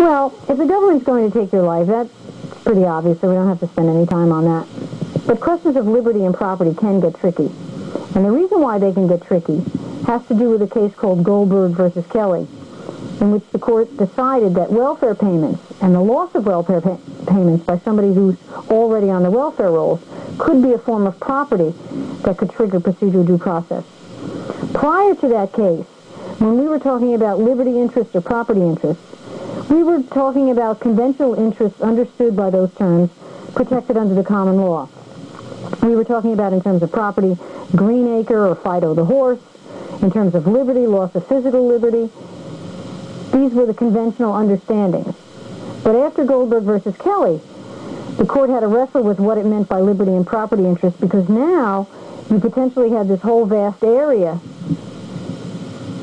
Well, if the government's going to take your life, that's pretty obvious, so we don't have to spend any time on that. But questions of liberty and property can get tricky. And the reason why they can get tricky has to do with a case called Goldberg versus Kelly, in which the court decided that welfare payments and the loss of welfare payments by somebody who's already on the welfare rolls could be a form of property that could trigger procedural due process. Prior to that case, when we were talking about liberty interest or property interest, we were talking about conventional interests understood by those terms protected under the common law. We were talking about, in terms of property, Greenacre or Fido the horse. In terms of liberty, loss of physical liberty. These were the conventional understandings. But after Goldberg versus Kelly, the court had to wrestle with what it meant by liberty and property interest, because now you potentially had this whole vast area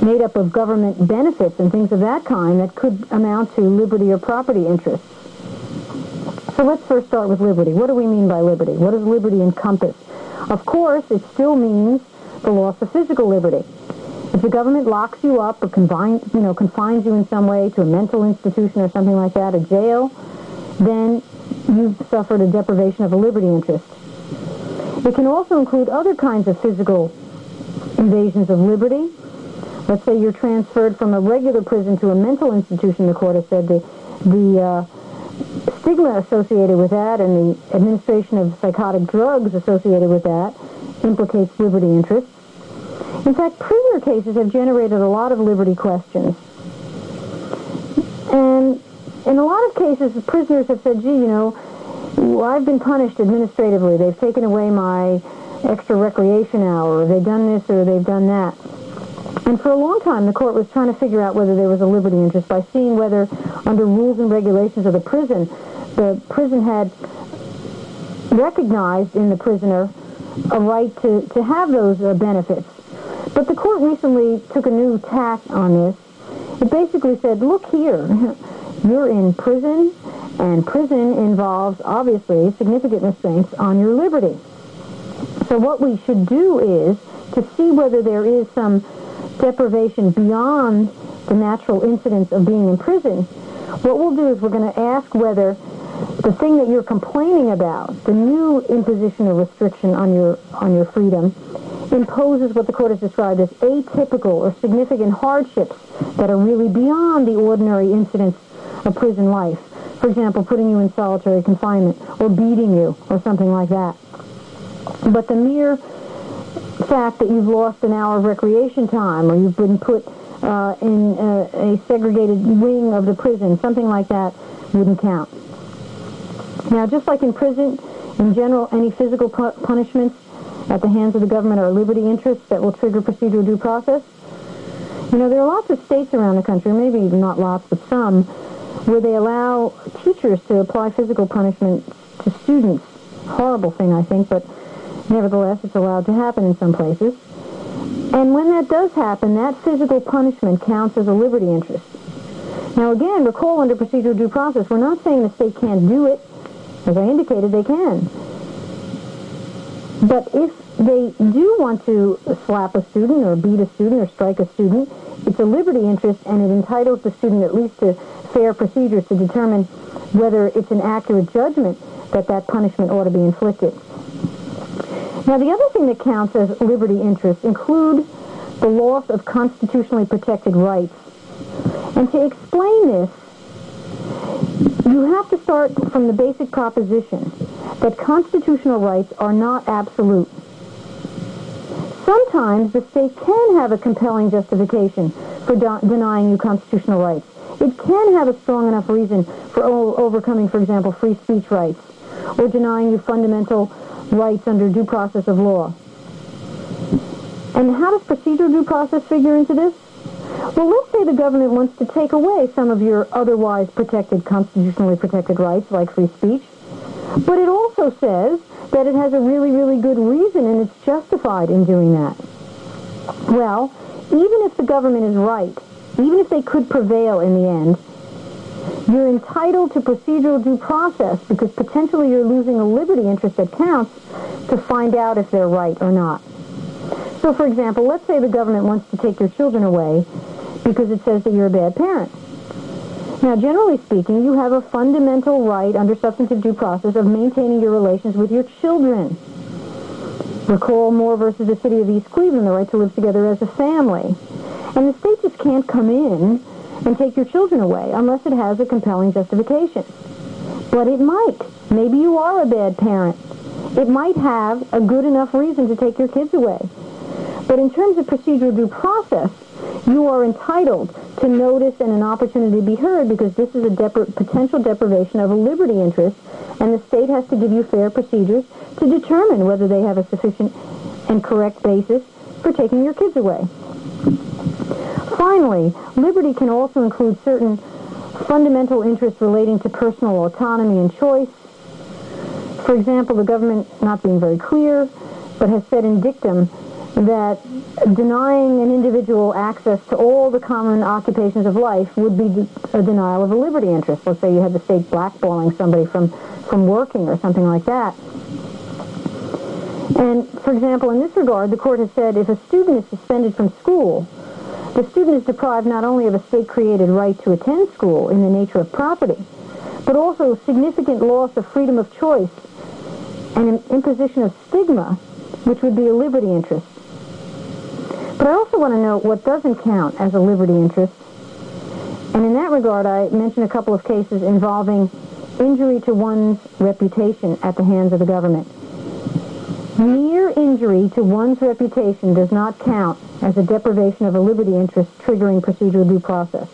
made up of government benefits and things of that kind that could amount to liberty or property interests. So let's first start with liberty. What do we mean by liberty? What does liberty encompass? Of course, it still means the loss of physical liberty. If the government locks you up or confines you in some way to a mental institution or something like that, a jail, then you've suffered a deprivation of a liberty interest. It can also include other kinds of physical invasions of liberty. Let's say you're transferred from a regular prison to a mental institution, the court has said. The stigma associated with that and the administration of psychotic drugs associated with that implicates liberty interests. In fact, prisoner cases have generated a lot of liberty questions. And in a lot of cases, the prisoners have said, gee, I've been punished administratively. They've taken away my extra recreation hour, or they've done this, or they've done that. And for a long time, the court was trying to figure out whether there was a liberty interest by seeing whether, under rules and regulations of the prison had recognized in the prisoner a right to have those benefits. But the court recently took a new tack on this. It basically said, look here, you're in prison, and prison involves, obviously, significant restraints on your liberty. So what we should do is to see whether there is some deprivation beyond the natural incidence of being in prison. What we'll do is we're going to ask whether the thing that you're complaining about, the new imposition of restriction on your freedom, imposes what the court has described as atypical or significant hardships that are really beyond the ordinary incidence of prison life. For example, putting you in solitary confinement or beating you or something like that. But the mere fact that you've lost an hour of recreation time or you've been put in a segregated wing of the prison, something like that wouldn't count. Now, just like in prison, in general, any physical punishments at the hands of the government are liberty interests that will trigger procedural due process. There are lots of states around the country, maybe not lots, but some, where they allow teachers to apply physical punishment to students. Horrible thing, I think, but nevertheless, it's allowed to happen in some places. And when that does happen, that physical punishment counts as a liberty interest. Now, again, recall under procedural due process, we're not saying the state can't do it. As I indicated, they can. But if they do want to slap a student or beat a student or strike a student, it's a liberty interest, and it entitles the student at least to fair procedures to determine whether it's an accurate judgment that that punishment ought to be inflicted. Now, the other thing that counts as liberty interests include the loss of constitutionally protected rights. And to explain this, you have to start from the basic proposition that constitutional rights are not absolute. Sometimes the state can have a compelling justification for denying you constitutional rights. It can have a strong enough reason for overcoming, for example, free speech rights, or denying you fundamental rights under due process of law. And how does procedural due process figure into this? Well, let's say the government wants to take away some of your otherwise protected, constitutionally protected rights, like free speech, but it also says that it has a really, really good reason and it's justified in doing that. Well, even if the government is right, even if they could prevail in the end, you're entitled to procedural due process because potentially you're losing a liberty interest that counts to find out if they're right or not. So, for example, let's say the government wants to take your children away because it says that you're a bad parent. Now, generally speaking, you have a fundamental right under substantive due process of maintaining your relations with your children. Recall Moore versus the City of East Cleveland, the right to live together as a family. And the state just can't come in and take your children away unless it has a compelling justification. But it might. Maybe you are a bad parent. It might have a good enough reason to take your kids away. But in terms of procedural due process, you are entitled to notice and an opportunity to be heard because this is a potential deprivation of a liberty interest, and the state has to give you fair procedures to determine whether they have a sufficient and correct basis for taking your kids away. Finally, liberty can also include certain fundamental interests relating to personal autonomy and choice. For example, the government, not being very clear, but has said in dictum that denying an individual access to all the common occupations of life would be a denial of a liberty interest. Let's say you had the state blackballing somebody from working or something like that. And, for example, in this regard, the court has said if a student is suspended from school, the student is deprived not only of a state-created right to attend school in the nature of property, but also significant loss of freedom of choice and an imposition of stigma, which would be a liberty interest. But I also want to note what doesn't count as a liberty interest. And in that regard, I mentioned a couple of cases involving injury to one's reputation at the hands of the government. Mere injury to one's reputation does not count as a deprivation of a liberty interest triggering procedural due process.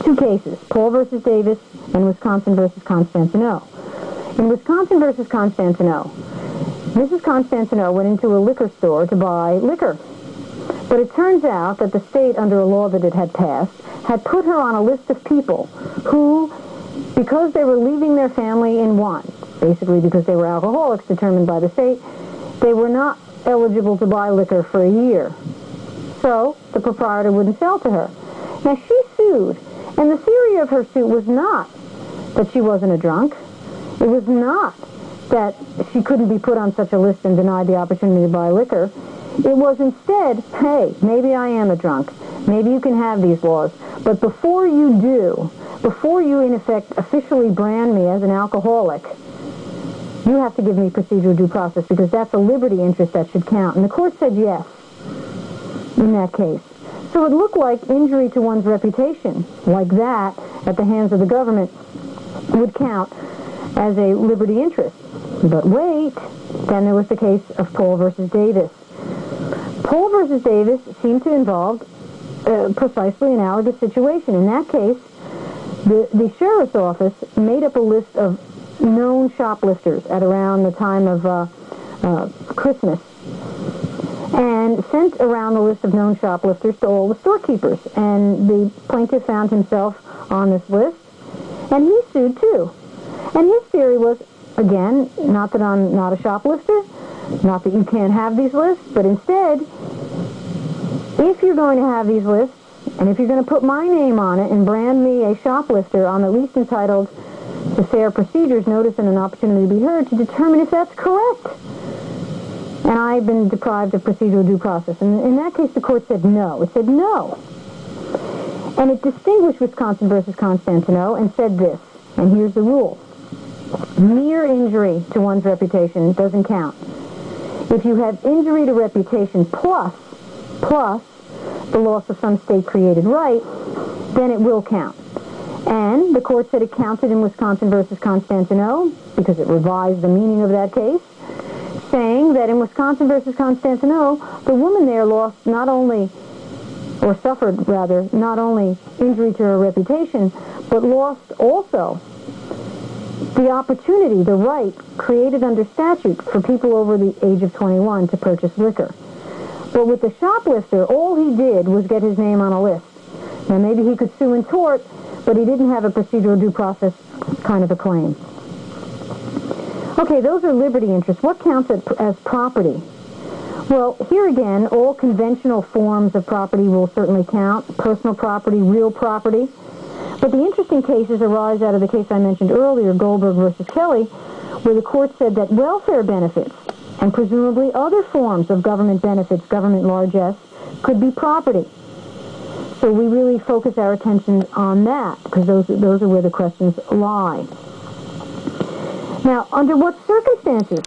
Two cases, Paul versus Davis and Wisconsin versus Constantino. In Wisconsin versus Constantino, Mrs. Constantino went into a liquor store to buy liquor. But it turns out that the state, under a law that it had passed, had put her on a list of people who, because they were leaving their family in want, basically because they were alcoholics determined by the state, they were not eligible to buy liquor for a year. So the proprietor wouldn't sell to her. Now she sued, and the theory of her suit was not that she wasn't a drunk. It was not that she couldn't be put on such a list and denied the opportunity to buy liquor. It was instead, hey, maybe I am a drunk. Maybe you can have these laws. But before you do, before you in effect officially brand me as an alcoholic, you have to give me procedural due process because that's a liberty interest that should count. And the court said yes in that case. So it looked like injury to one's reputation, like that, at the hands of the government, would count as a liberty interest. But wait, then there was the case of Paul versus Davis. Paul versus Davis seemed to involve precisely analogous situation. In that case, the sheriff's office made up a list of known shoplifters at around the time of Christmas and sent around the list of known shoplifters to all the storekeepers. And the plaintiff found himself on this list, and he sued too. And his theory was, again, not that I'm not a shoplifter, not that you can't have these lists, but instead, if you're going to have these lists, and if you're going to put my name on it and brand me a shoplifter, I'm at least entitled to fair procedures, notice, and an opportunity to be heard to determine if that's correct. And I've been deprived of procedural due process. And in that case, the court said no. It said no. And it distinguished Wisconsin versus Constantino and said this, and here's the rule. Mere injury to one's reputation doesn't count. If you have injury to reputation plus the loss of some state-created right, then it will count. And the court said it counted in Wisconsin versus Constantino because it revised the meaning of that case, saying that in Wisconsin versus Constantino, the woman there lost not only, or suffered rather, not only injury to her reputation, but lost also the opportunity, the right created under statute for people over the age of 21 to purchase liquor. But with the shoplifter, all he did was get his name on a list. Now maybe he could sue in tort, but he didn't have a procedural due process kind of a claim. Okay, those are liberty interests. What counts as property? Well, here again, all conventional forms of property will certainly count. Personal property, real property. But the interesting cases arise out of the case I mentioned earlier, Goldberg versus Kelly, where the court said that welfare benefits and presumably other forms of government benefits, government largesse, could be property. So we really focus our attention on that, because those are where the questions lie. Now, under what circumstances